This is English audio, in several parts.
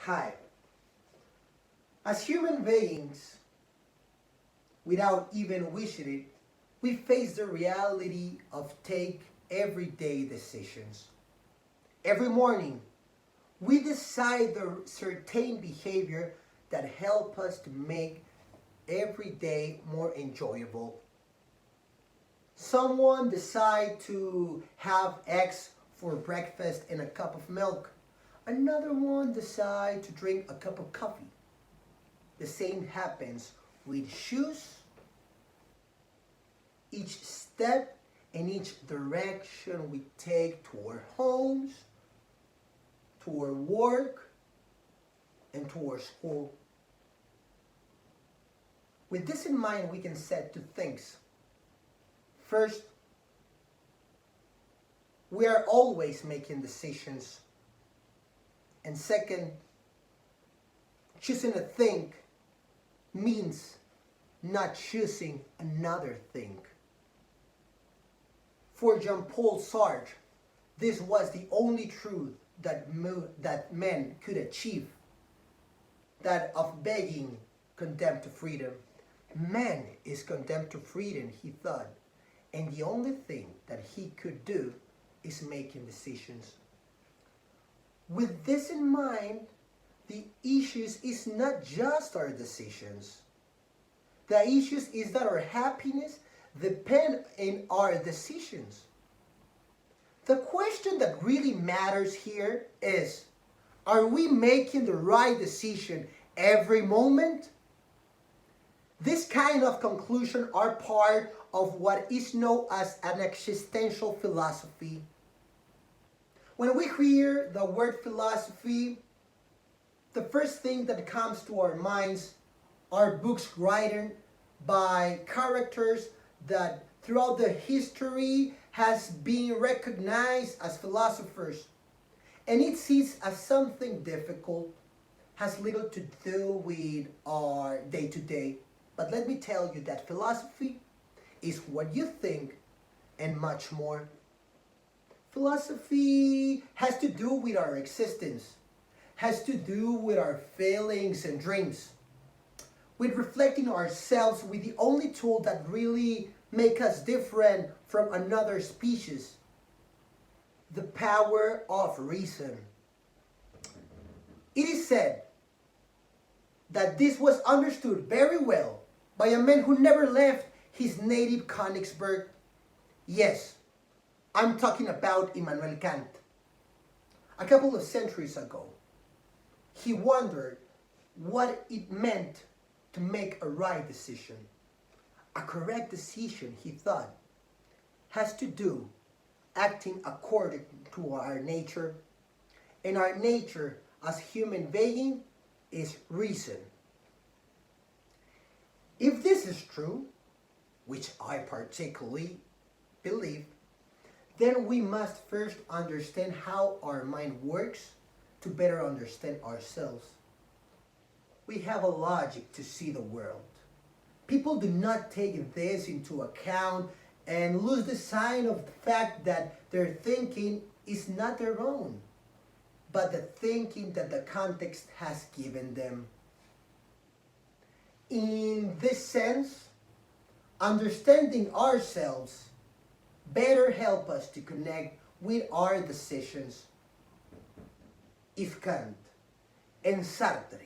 Hi. As human beings, without even wishing it, we face the reality of take everyday decisions. Every morning, we decide the certain behavior that help us to make every day more enjoyable. Someone decide to have eggs for breakfast and a cup of milk. Another one decide to drink a cup of coffee. The same happens with shoes. Each step and each direction we take to our homes, to our work, and to our school. With this in mind, we can set two things. First, we are always making decisions. And second, choosing a thing means not choosing another thing. For Jean-Paul Sartre, this was the only truth that men could achieve, that of begging condemned to freedom. Man is condemned to freedom, he thought, and the only thing that he could do is making decisions. With this in mind, the issues is not just our decisions. The issues is that our happiness depends on our decisions. The question that really matters here is, are we making the right decision every moment? This kind of conclusion are part of what is known as an existential philosophy. When we hear the word philosophy, the first thing that comes to our minds are books written by characters that throughout the history has been recognized as philosophers. And it sees as something difficult, has little to do with our day-to-day. But let me tell you that philosophy is what you think and much more. Philosophy has to do with our existence, has to do with our feelings and dreams, with reflecting ourselves with the only tool that really make us different from another species, the power of reason. It is said that this was understood very well by a man who never left his native Königsberg. Yes, I'm talking about Immanuel Kant. A couple of centuries ago, he wondered what it meant to make a right decision. A correct decision, he thought, has to do acting according to our nature. And our nature as human being is reason. If this is true, which I particularly believe, then we must first understand how our mind works to better understand ourselves. We have a logic to see the world. People do not take this into account and lose the sign of the fact that their thinking is not their own, but the thinking that the context has given them. In this sense, understanding ourselves better help us to connect with our decisions. If Kant and Sartre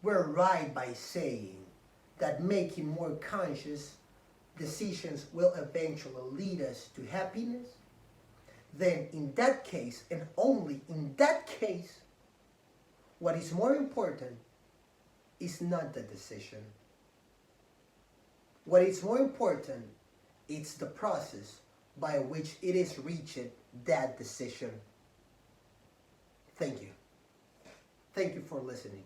were right by saying that making more conscious decisions will eventually lead us to happiness, then in that case, and only in that case, what is more important is not the decision. What is more important is the process by which it is reached that decision. Thank you. Thank you for listening.